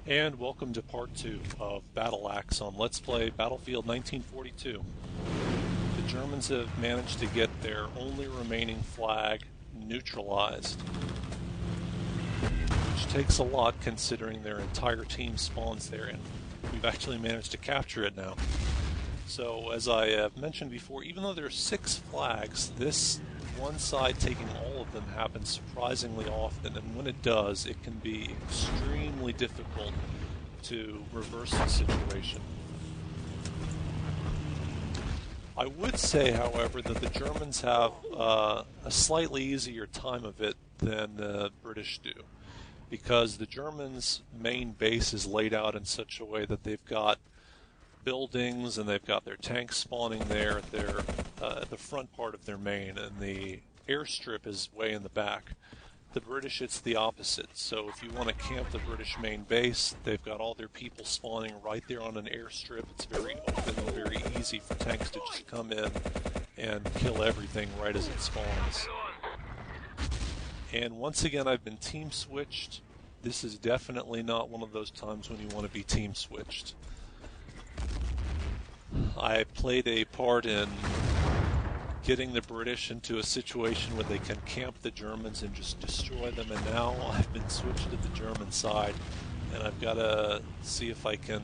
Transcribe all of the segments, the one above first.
And welcome to part 2 of Battleaxe on Let's Play Battlefield 1942. The Germans have managed to get their only remaining flag neutralized, which takes a lot considering their entire team spawns there, and we've actually managed to capture it now. So, as I have mentioned before, even though there are 6 flags, this one side taking all of them happens surprisingly often, and when it does, it can be extremely difficult to reverse the situation. I would say, however, that the Germans have a slightly easier time of it than the British do, because the Germans' main base is laid out in such a way that they've got buildings and they've got their tanks spawning there at the front part of their main, and the airstrip is way in the back. The British, it's the opposite. So if you want to camp the British main base, they've got all their people spawning right there on an airstrip. It's very open and very easy for tanks to just come in and kill everything right as it spawns. And once again, I've been team switched. This is definitely not one of those times when you want to be team switched. I played a part in getting the British into a situation where they can camp the Germans and just destroy them, and now I've been switched to the German side, and I've got to see if I can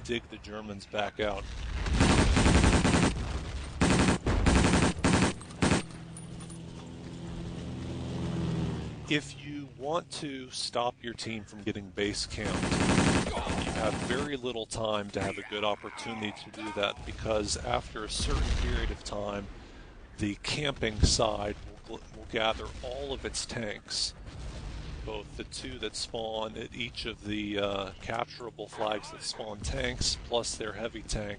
dig the Germans back out. If you want to stop your team from getting base camped, you have very little time to have a good opportunity to do that, because after a certain period of time, the camping side will gather all of its tanks, both the 2 that spawn at each of the capturable flags that spawn tanks, plus their heavy tank,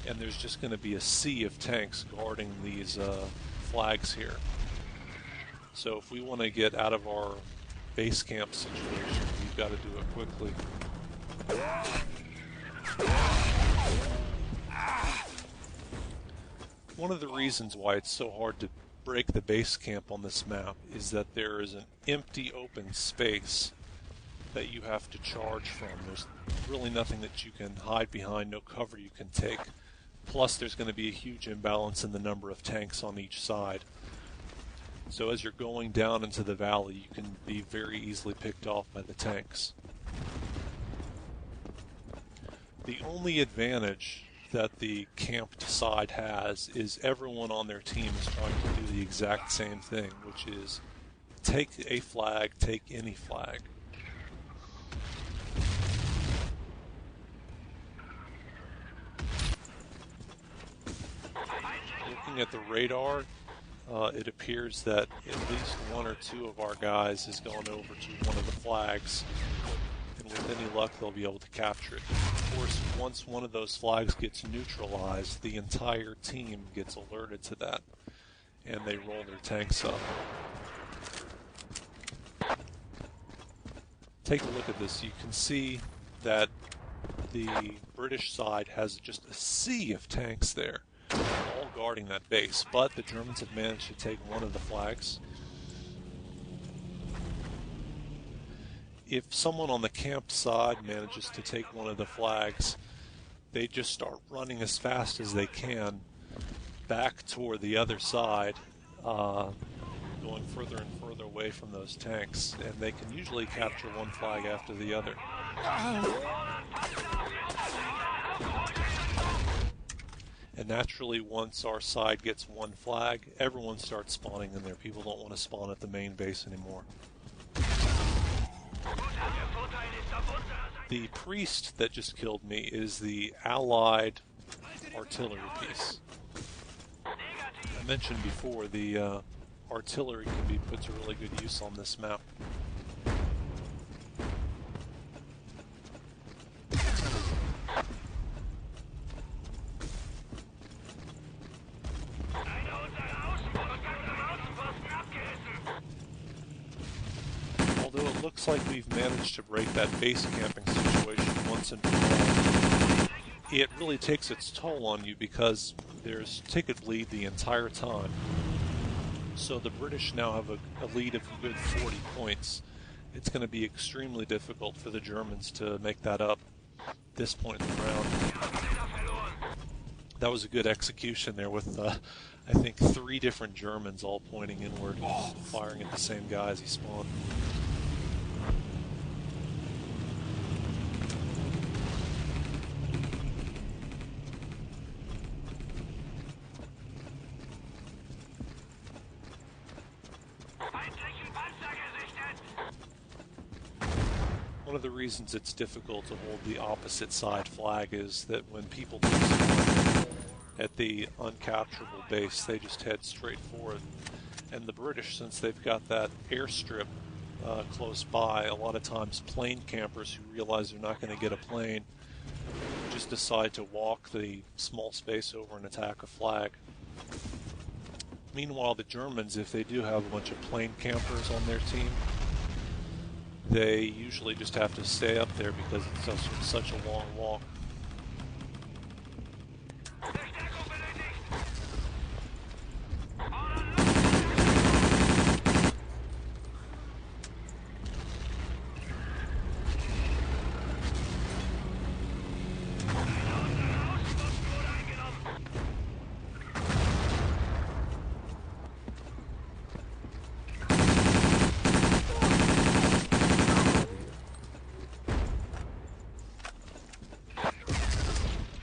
and there's just going to be a sea of tanks guarding these flags here. So if we want to get out of our base camp situation, we've got to do it quickly. One of the reasons why it's so hard to break the base camp on this map is that there is an empty open space that you have to charge from. There's really nothing that you can hide behind, no cover you can take. Plus there's going to be a huge imbalance in the number of tanks on each side. So as you're going down into the valley, you can be very easily picked off by the tanks. The only advantage that the camped side has is everyone on their team is trying to do the exact same thing, which is take a flag, take any flag. Looking at the radar, it appears that at least 1 or 2 of our guys has gone over to one of the flags, and with any luck they'll be able to capture it. Of course, once one of those flags gets neutralized, the entire team gets alerted to that, and they roll their tanks up. Take a look at this. You can see that the British side has just a sea of tanks there, all guarding that base, but the Germans have managed to take one of the flags. If someone on the camped side manages to take one of the flags, they just start running as fast as they can back toward the other side, going further and further away from those tanks, and they can usually capture one flag after the other. And naturally, once our side gets one flag, everyone starts spawning in there. People don't want to spawn at the main base anymore. The priest that just killed me is the Allied artillery piece. I mentioned before, the artillery can be put to really good use on this map. Although it looks like we've managed to break that base camping situation once and for all, it really takes its toll on you because there's ticket bleed the entire time. So the British now have a lead of a good 40 points, it's going to be extremely difficult for the Germans to make that up at this point in the round. That was a good execution there with, I think, 3 different Germans all pointing inward, firing at the same guy as he spawned. One of the reasons it's difficult to hold the opposite side flag is that when people do spawn at the uncapturable base, they just head straight for it. And the British, since they've got that airstrip close by, a lot of times plane campers who realize they're not going to get a plane just decide to walk the small space over and attack a flag. Meanwhile, the Germans, if they do have a bunch of plane campers on their team, they usually just have to stay up there because it's such a long walk.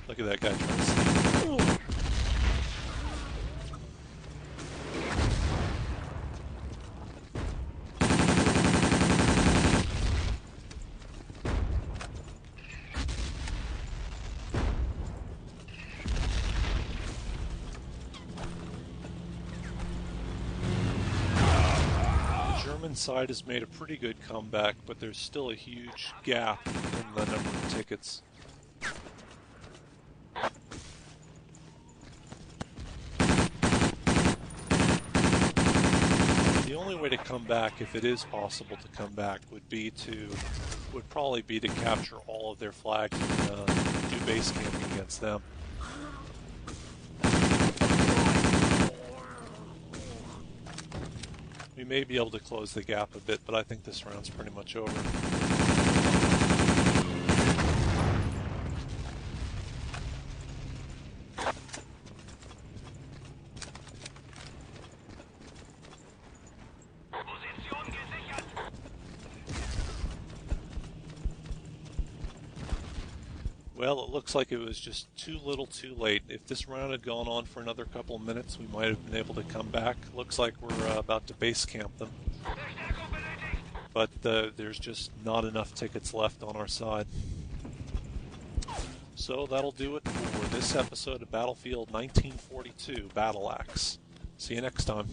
Look at that guy trying to sneak. The German side has made a pretty good comeback, but there's still a huge gap in the number of tickets. The only way to come back, if it is possible to come back, would probably be to capture all of their flags and do base camping against them. We may be able to close the gap a bit, but I think this round's pretty much over. Well, it looks like it was just too little too late. If this round had gone on for another couple of minutes, we might have been able to come back. Looks like we're about to base camp them. But there's just not enough tickets left on our side. So that'll do it for this episode of Battlefield 1942 Battleaxe. See you next time.